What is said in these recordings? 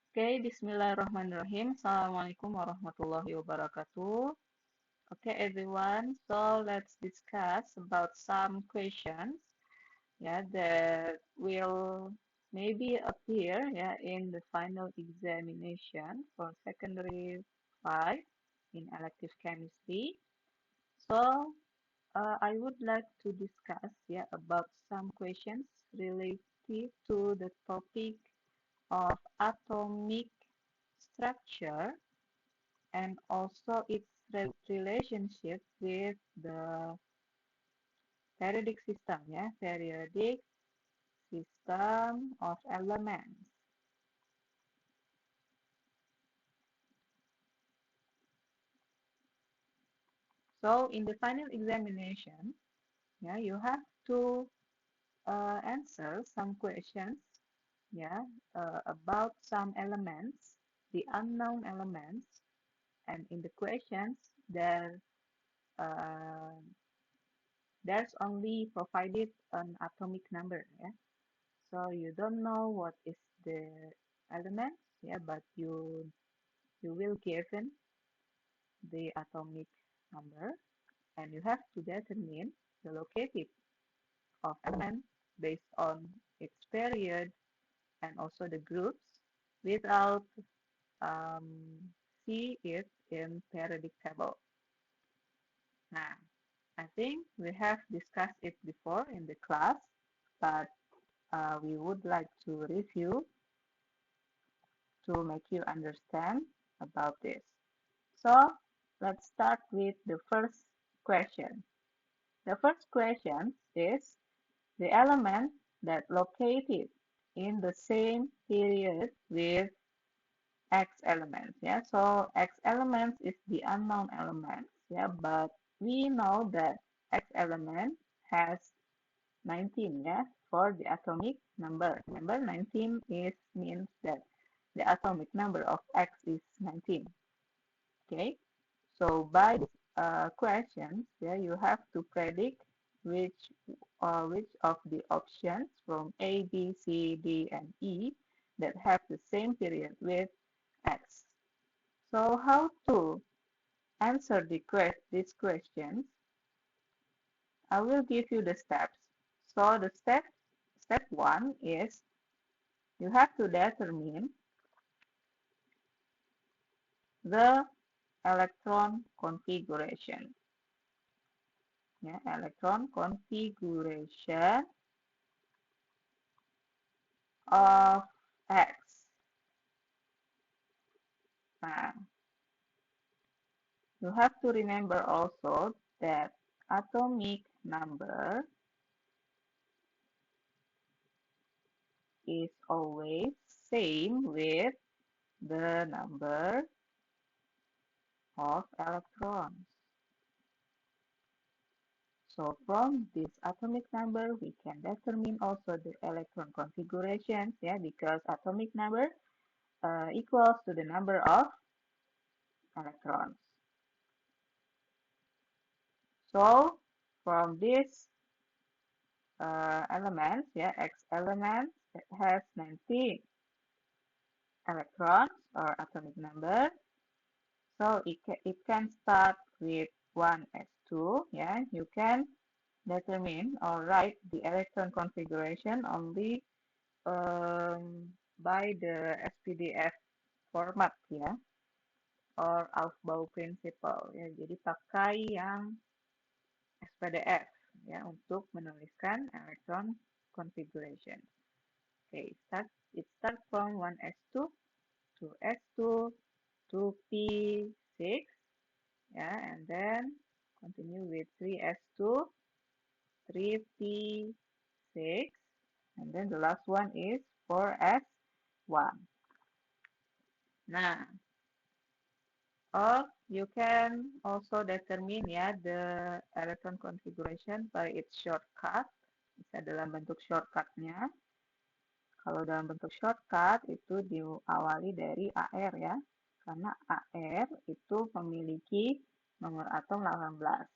Okay, Bismillahirrahmanirrahim. Assalamualaikum warahmatullahi wabarakatuh. Okay, everyone. So let's discuss about some questions, that will maybe appear, in the final examination for secondary 5 in elective chemistry. So I would like to discuss, about some questions related to the topic of atomic structure and also its relationship with the periodic system, periodic system of elements. So in the final examination, you have to answer some questions, about some elements, the unknown elements, and in the questions there uh, there's only provided an atomic number, So you don't know what is the element, but you will given the atomic number and you have to determine the locative of element based on its period and also the groups without um, see it in periodic table. Now, I think we have discussed it before in the class, but we would like to review to make you understand about this. So let's start with the first question. The first question is the element that located in the same period with X elements. So X elements is the unknown elements. But we know that X element has 19. For the atomic number. Remember, 19 means that the atomic number of X is 19. Okay. So by this question, you have to predict which which of the options from A, B, C, D, and E that have the same period with X. So how to answer these questions? I will give you the steps. So the step one is you have to determine the electron configuration. Electron configuration of X. Nah, you have to remember also that atomic number is always same with the number of electrons. So from this atomic number, we can determine also the electron configurations, because atomic number equals to the number of electrons. So from this elements, X elements, it has 19 electrons or atomic number. So it can start with 1s2. You can determine or write the electron configuration only by the SPDF format, or Aufbau principle, Jadi pakai yang SPDF, untuk menuliskan electron configuration. Okay, it starts from 1s2 to s2 to p6, and then continue with 3s2, 3p6, and then the last one is 4s1. Nah, or you can also determine, the electron configuration by its shortcut. Bisa dalam bentuk shortcutnya. Kalau dalam bentuk shortcut itu diawali dari AR, karena AR itu memiliki nomor atom 18.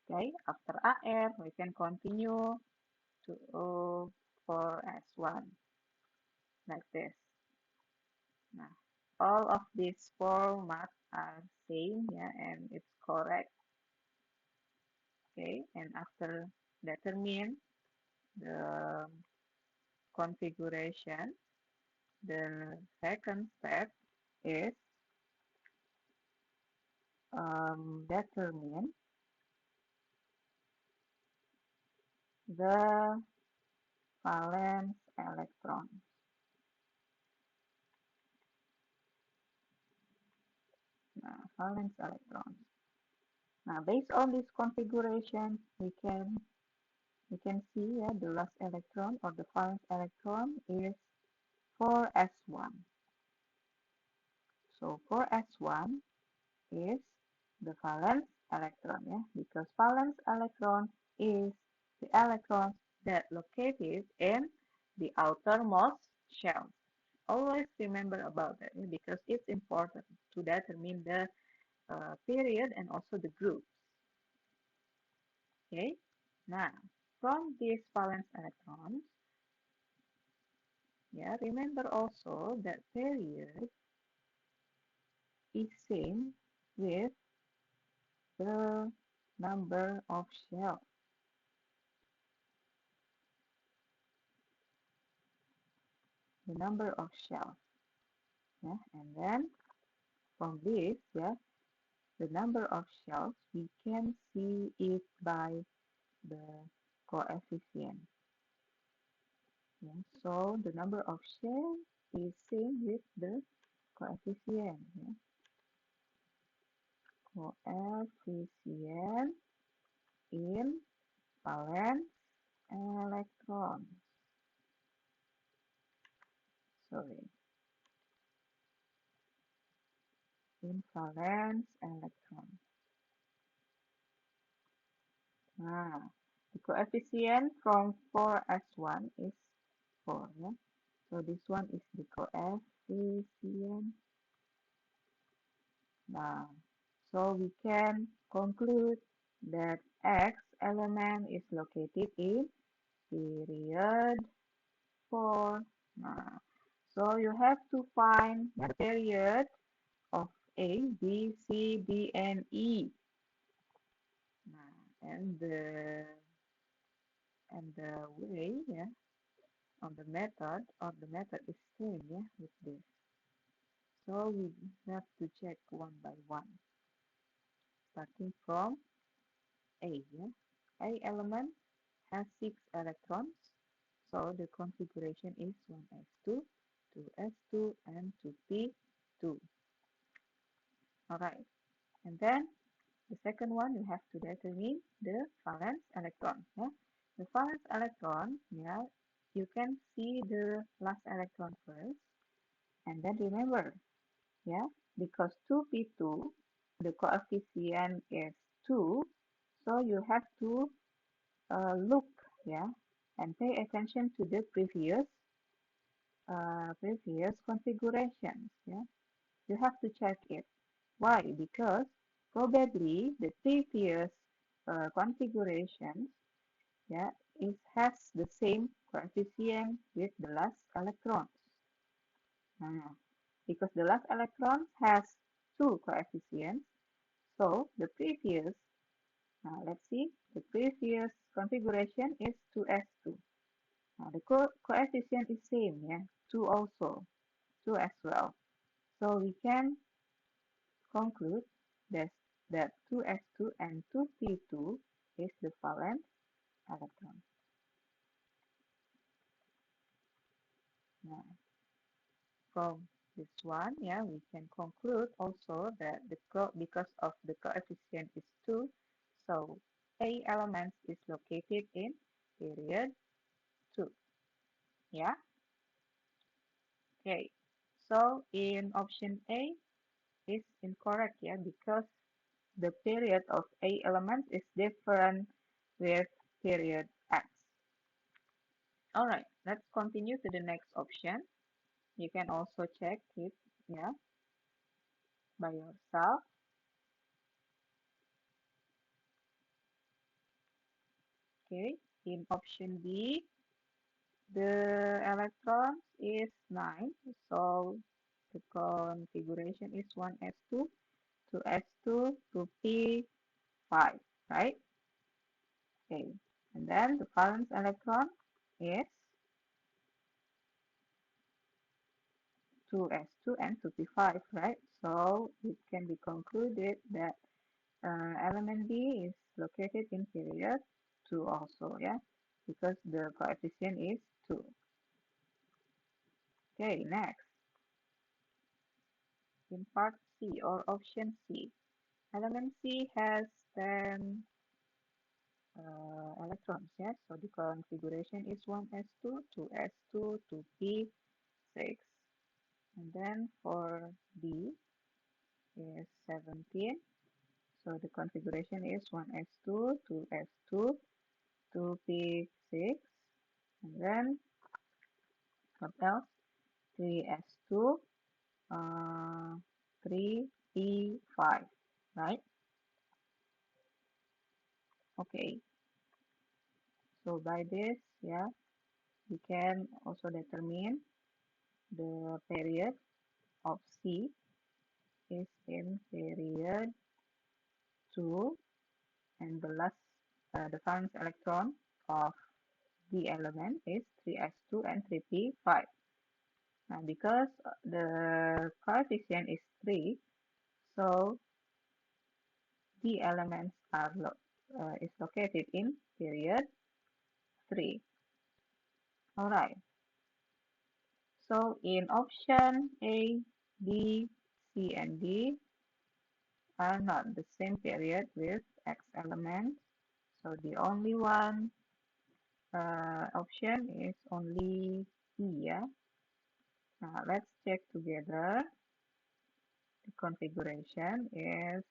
Okay, after AR we can continue to 4s1 like this. Nah, all of these format are same, yeah, and it's correct. Okay, and after determine the configuration, the second step is determine the valence electron. Now, valence electron. Now, based on this configuration, we can see, yeah, the last electron or the valence electron is 4s1. So 4s1 is the valence electron, yeah, because valence electron is the electron that located in the outermost shell. Always remember about that, yeah, because it's important to determine the period and also the groups. Okay, now from these valence electrons, yeah, remember also that period is same with the number of shells. The number of shells. Yeah, and then from this, yeah, the number of shells we can see it by the coefficient. Yeah, so the number of shells is same with the coefficient. Yeah, coefficient in valence electron. Sorry, in valence electron. Ah, the coefficient from 4s1 is 4. Yeah? So this one is the coefficient. Now, so we can conclude that X element is located in period 4. Now, so you have to find the period of A, B, C, D, and E. Now, and the way, yeah, on the method is same, yeah, with this. So we have to check one by one, starting from A. Yeah? A element has 6 electrons, so the configuration is 1s2, 2s2, and 2p2. Alright, and then the second one you have to determine the valence electron. Yeah? The valence electron, yeah, you can see the last electron first, and then remember, yeah, because 2p2, the coefficient is 2, so you have to look, yeah, and pay attention to the previous configurations, yeah. You have to check it. Why? Because probably the previous configurations, yeah, it has the same coefficient with the last electrons. Because the last electron has 2 coefficients, so the previous, let's see, the previous configuration is 2s2. The coefficient is same, yeah, 2 also, 2 as well. So we can conclude that, that 2s2 and 2p2 is the valence electron. Now, from this one, yeah, we can conclude also that because of the coefficient is 2, so A element is located in period 2. Yeah? Okay. So in option A is incorrect, yeah, because the period of A element is different with period X. Alright, let's continue to the next option. You can also check it, yeah, by yourself. Okay, in option B, the electrons is 9, so the configuration is 1s2, 2s2, 2p5, right? Okay, and then the valence electron is 2s2 and 2p5, right? So it can be concluded that element B is located in period 2 also, yeah, because the coefficient is 2. Okay, next, in part C or option C, element C has 10 electrons, yes, so the configuration is 1s2, 2s2, 2p6, and then for B is 17, so the configuration is 1s2, 2s2, 2p6, and then what else? 3s2, uh, 3p5, right? Okay, so by this, yeah, we can also determine the period of C is in period 2, and the valence electron of the element is 3s2 and 3p5. Now, because the coefficient is 3, so the elements is located in period 3. All right. So in option A, B, C, and D are not the same period with X elements. So the only one option is only E, yeah. Now let's check together. The configuration is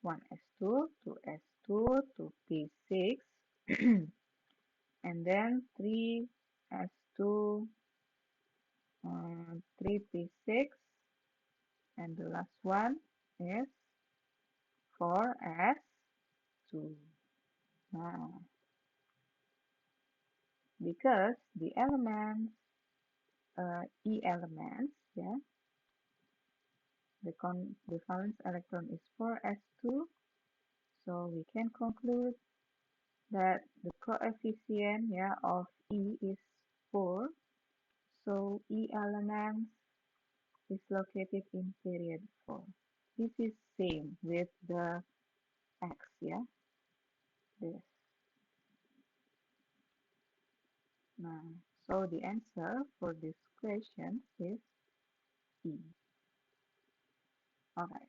1s2, 2s2, 2p6, and then 3s2, 3p6, and the last one is 4s2. Now, because the elements, E elements, yeah, the valence electron is 4s2, so we can conclude that the coefficient, yeah, of E is 4. So E element is located in period 4. This is same with the X, yeah, this. Now, so the answer for this question is E. Alright.